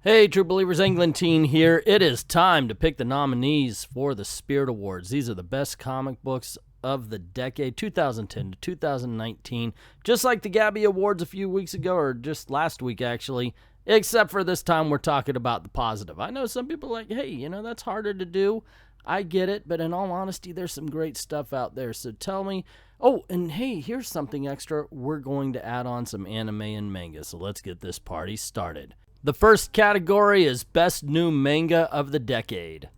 Hey, True Believers, Englentine here. It is time to pick the nominees for the Spirit Awards. These are the best comic books of the decade, 2010 to 2019. Just like the Gabby Awards a few weeks ago, or just last week actually, except for this time we're talking about the positive. I know some people are like, hey, that's harder to do. I get it, but in all honesty, there's some great stuff out there. So tell me. Oh, and hey, here's something extra. We're going to add on some anime and manga, so let's get this party started. The first category is Best New Manga of the Decade.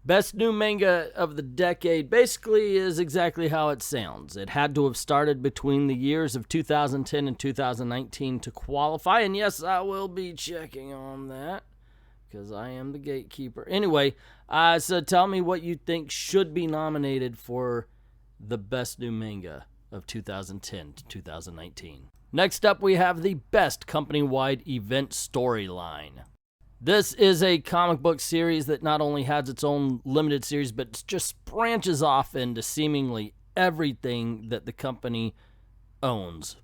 Best New Manga of the Decade basically is exactly how it sounds. It had to have started between the years of 2010 and 2019 to qualify, and yes, I will be checking on that because I am the gatekeeper. Anyway, so tell me what you think should be nominated for the Best New Manga of 2010 to 2019. Next up, we have the Best Company-Wide Event Storyline. This is a comic book series that not only has its own limited series, but just branches off into seemingly everything that the company owns.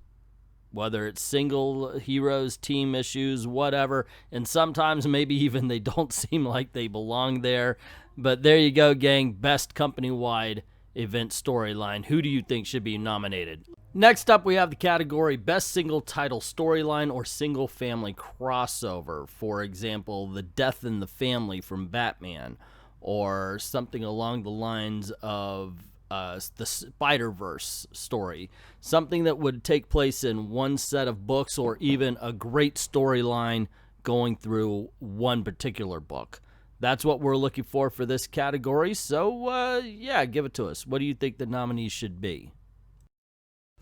Whether it's single heroes, team issues, whatever, and sometimes maybe even they don't seem like they belong there. But there you go, gang. Best Company-Wide Event Storyline. Who do you think should be nominated? Next up, we have the category Best Single Title Storyline or Single Family Crossover. For example, The Death in the Family from Batman, or something along the lines of the Spider-Verse story. Something that would take place in one set of books, or even a great storyline going through one particular book. That's what we're looking for this category. So, yeah, give it to us. What do you think the nominees should be?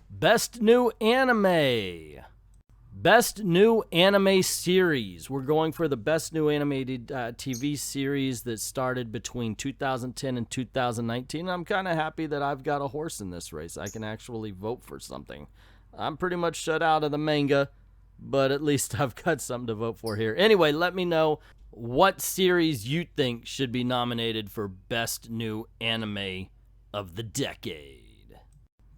Best New Anime. Best New Anime Series. We're going for the best new animated TV series that started between 2010 and 2019. I'm kind of happy that I've got a horse in this race. I can actually vote for something. I'm pretty much shut out of the manga, but at least I've got something to vote for here. Anyway, let me know what series you think should be nominated for Best New Anime of the Decade.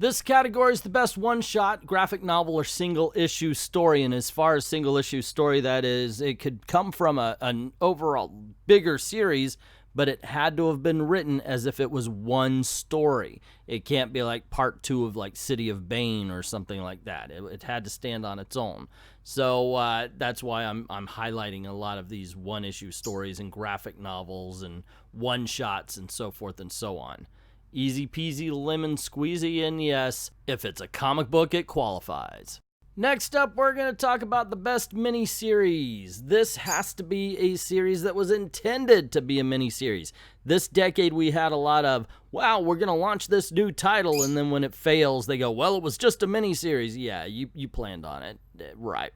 This category is the best one-shot, graphic novel, or single-issue story. And as far as single-issue story, that is, it could come from an overall bigger series, but it had to have been written as if it was one story. It can't be like part 2 of like City of Bane or something like that. It had to stand on its own. So that's why I'm highlighting a lot of these one-issue stories and graphic novels and one-shots and so forth and so on. Easy peasy lemon squeezy, and yes, if it's a comic book, it qualifies. Next up, we're going to talk about the best miniseries. This has to be a series that was intended to be a miniseries. This decade, we had a lot of, wow, we're going to launch this new title, and then when it fails, they go, well, it was just a miniseries. Yeah, you planned on it. Right.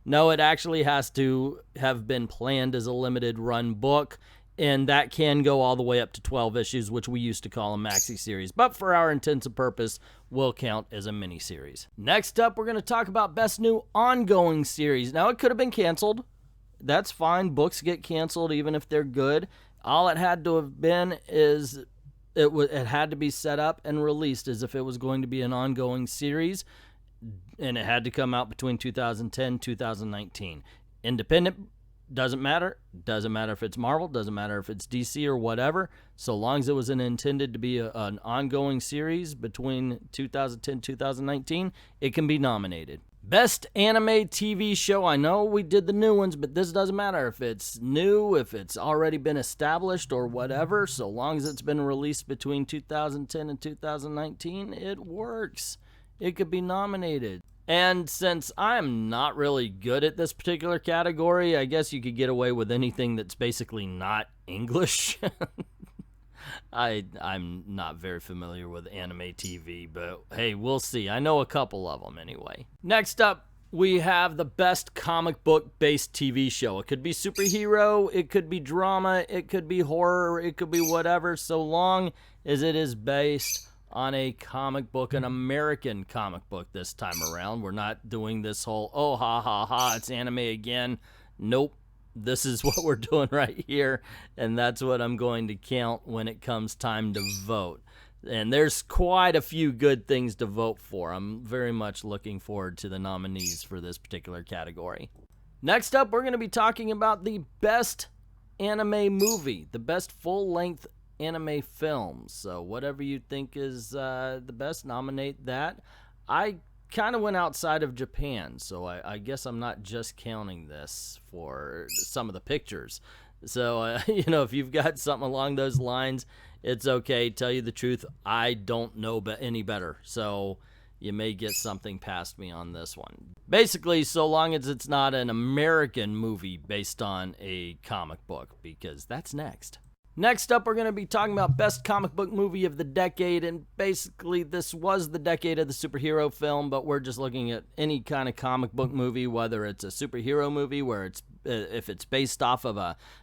No, it actually has to have been planned as a limited run book, and that can go all the way up to 12 issues, which we used to call a maxi series. But for our intents and purpose, will count as a mini-series. Next up, we're going to talk about Best New Ongoing Series. Now, it could have been canceled. That's fine. Books get canceled even if they're good. All it had to have been is it had to be set up and released as if it was going to be an ongoing series, and it had to come out between 2010 and 2019. Independent. Doesn't matter. Doesn't matter if it's Marvel. Doesn't matter if it's DC or whatever. So long as it was intended to be an ongoing series between 2010 and 2019, it can be nominated. Best Anime TV Show. I know we did the new ones, but this doesn't matter if it's new, if it's already been established or whatever. So long as it's been released between 2010 and 2019, it works. It could be nominated. And since I'm not really good at this particular category, I guess you could get away with anything that's basically not English. I'm not very familiar with anime TV, but hey, we'll see. I know a couple of them anyway. Next up, we have the best comic book-based TV show. It could be superhero, it could be drama, it could be horror, it could be whatever, so long as it is based on a comic book, an American comic book this time around. We're not doing this whole, oh, ha, ha, ha, it's anime again. Nope. This is what we're doing right here, and that's what I'm going to count when it comes time to vote. And there's quite a few good things to vote for. I'm very much looking forward to the nominees for this particular category. Next up, we're going to be talking about the best anime movie, the best full-length anime film. So whatever you think is the best, nominate that. I kind of went outside of Japan, so I guess I'm not just counting this for some of the pictures. So, if you've got something along those lines, it's okay. Tell you the truth, I don't know any better. So you may get something past me on this one. Basically, so long as it's not an American movie based on a comic book, because that's next. Next up, we're going to be talking about best comic book movie of the decade, and basically this was the decade of the superhero film, but we're just looking at any kind of comic book movie, whether it's a superhero movie, where it's if it's based off of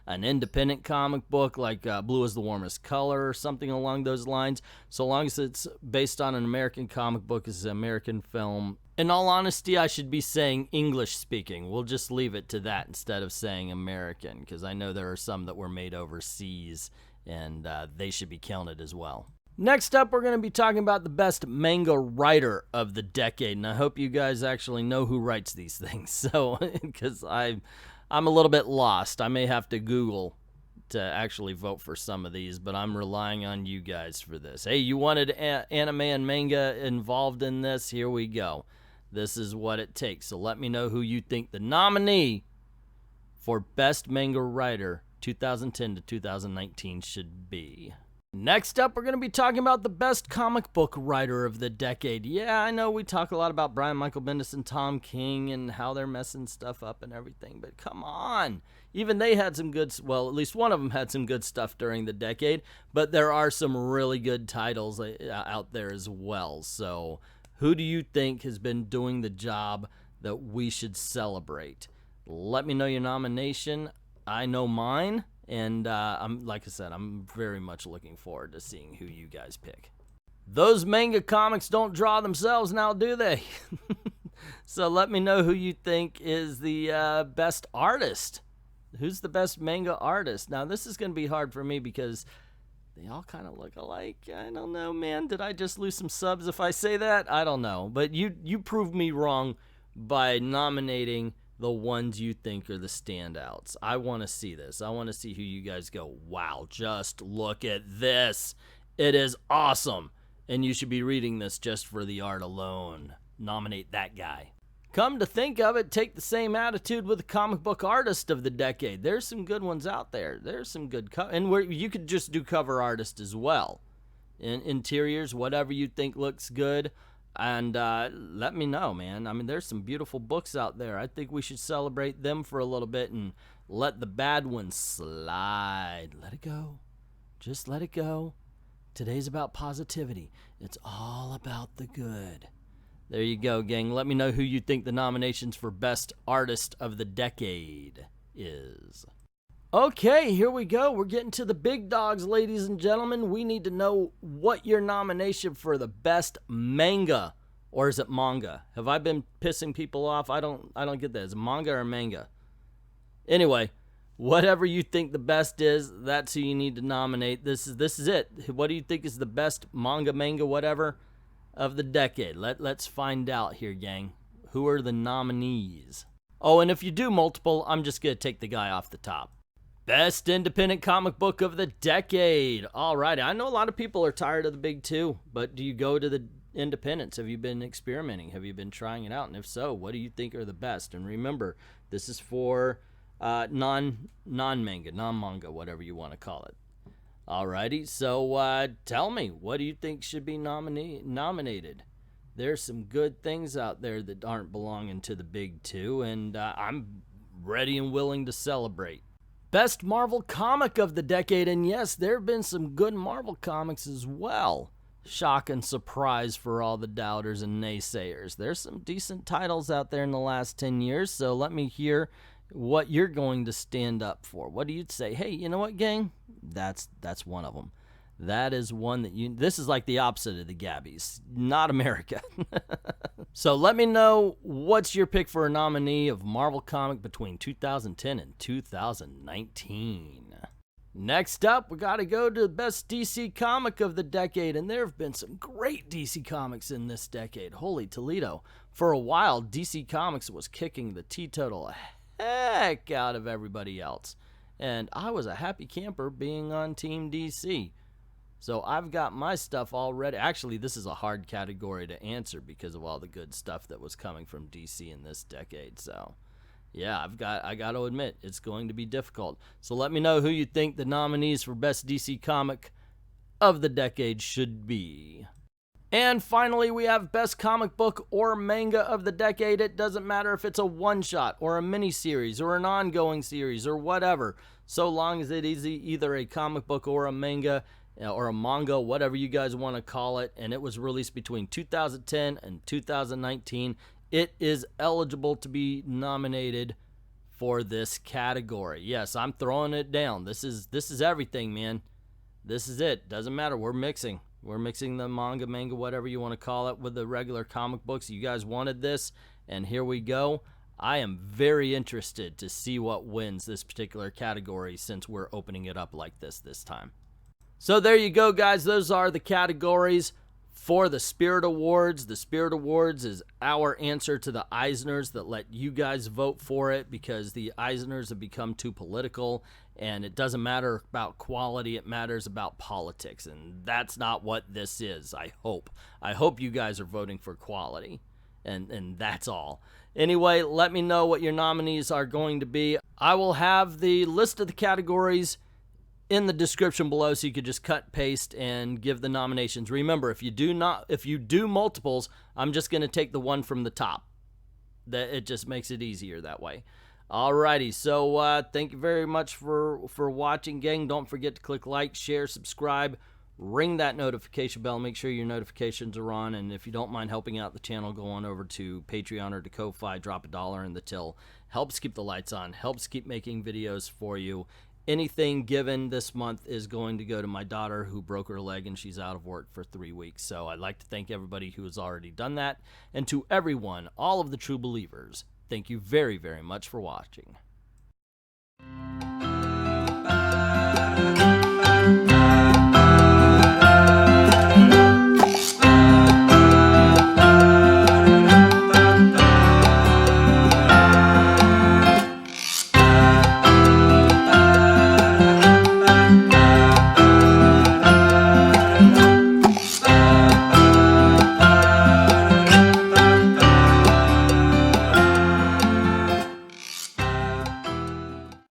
an independent comic book like Blue is the Warmest Color or something along those lines. So long as it's based on an American comic book, it's an American film. In all honesty, I should be saying English speaking. We'll just leave it to that instead of saying American, because I know there are some that were made overseas, and they should be counted as well. Next up, we're going to be talking about the best manga writer of the decade, and I hope you guys actually know who writes these things, so because I'm a little bit lost. I may have to Google to actually vote for some of these, but I'm relying on you guys for this. Hey, you wanted anime and manga involved in this? Here we go. This is what it takes. So let me know who you think the nominee for Best Manga Writer 2010 to 2019 should be. Next up, we're going to be talking about the best comic book writer of the decade. Yeah, I know we talk a lot about Brian Michael Bendis and Tom King and how they're messing stuff up and everything, but come on. Even they had some good, well, at least one of them had some good stuff during the decade, but there are some really good titles out there as well. So who do you think has been doing the job that we should celebrate? Let me know your nomination. I know mine. And like I said, I'm very much looking forward to seeing who you guys pick. Those manga comics don't draw themselves now, do they? So let me know who you think is the best artist. Who's the best manga artist? Now, this is going to be hard for me because they all kind of look alike. I don't know, man. Did I just lose some subs if I say that? I don't know. But you proved me wrong by nominating the ones you think are the standouts. I want to see this. I want to see who you guys go, wow, just look at this. It is awesome. And you should be reading this just for the art alone. Nominate that guy. Come to think of it, take the same attitude with the comic book artist of the decade. There's some good ones out there. There's some good and where you could just do cover artist as well. Interiors, whatever you think looks good. And let me know, man. I mean, there's some beautiful books out there. I think we should celebrate them for a little bit and let the bad ones slide. Let it go. Just let it go. Today's about positivity. It's all about the good. There you go, gang. Let me know who you think the nominations for Best Artist of the Decade is. Okay, here we go. We're getting to the big dogs, ladies and gentlemen. We need to know what your nomination for the best manga, or is it manga? Have I been pissing people off? I don't get that. Is it manga or manga? Anyway, whatever you think the best is, that's who you need to nominate. This is it. What do you think is the best manga, whatever, of the decade? Let's find out here, gang. Who are the nominees? Oh, and if you do multiple, I'm just going to take the guy off the top. Best independent comic book of the decade. All right, I know a lot of people are tired of the big two, but do you go to the independents? Have you been experimenting? Have you been trying it out? And if so, what do you think are the best? And remember, this is for non-manga, non-manga, whatever you want to call it. Alrighty, so tell me, what do you think should be nominated? There's some good things out there that aren't belonging to the big two, and I'm ready and willing to celebrate. Best Marvel comic of the decade, and yes, there have been some good Marvel comics as well. Shock and surprise for all the doubters and naysayers. There's some decent titles out there in the last 10 years, so let me hear what you're going to stand up for. What do you say? Hey, you know what, gang? That's one of them. That is one that this is like the opposite of the Gabbies, not America. So let me know what's your pick for a nominee of Marvel comic between 2010 and 2019. Next up, we got to go to the best DC comic of the decade, and there have been some great DC comics in this decade. Holy Toledo. For a while, DC Comics was kicking the teetotal heck out of everybody else. And I was a happy camper being on Team DC. So I've got my stuff all ready. Actually, this is a hard category to answer because of all the good stuff that was coming from DC in this decade. So yeah, I got to admit, it's going to be difficult. So let me know who you think the nominees for Best DC Comic of the Decade should be. And finally, we have Best Comic Book or Manga of the Decade. It doesn't matter if it's a one-shot or a miniseries or an ongoing series or whatever, so long as it is either a comic book or a manga or a manga, whatever you guys want to call it, and it was released between 2010 and 2019, it is eligible to be nominated for this category. Yes, I'm throwing it down. This is everything, man. This is it. Doesn't matter. We're mixing. We're mixing the manga, whatever you want to call it, with the regular comic books. You guys wanted this, and here we go. I am very interested to see what wins this particular category since we're opening it up like this time. So there you go, guys. Those are the categories for the Spirit Awards. The Spirit Awards is our answer to the Eisners that let you guys vote for it because the Eisners have become too political, and it doesn't matter about quality. It matters about politics, and that's not what this is, I hope. I hope you guys are voting for quality, and that's all. Anyway, let me know what your nominees are going to be. I will have the list of the categories in the description below, so you could just cut, paste, and give the nominations. Remember, if you do multiples, I'm just going to take the one from the top. That it just makes it easier that way. Alrighty, so thank you very much for watching, gang. Don't forget to click like, share, subscribe, ring that notification bell. Make sure your notifications are on, and if you don't mind helping out the channel, go on over to Patreon or to Ko-Fi. Drop $1 in the till. Helps keep the lights on. Helps keep making videos for you. Anything given this month is going to go to my daughter who broke her leg and she's out of work for 3 weeks. So I'd like to thank everybody who has already done that. And to everyone, all of the true believers, thank you very, very much for watching.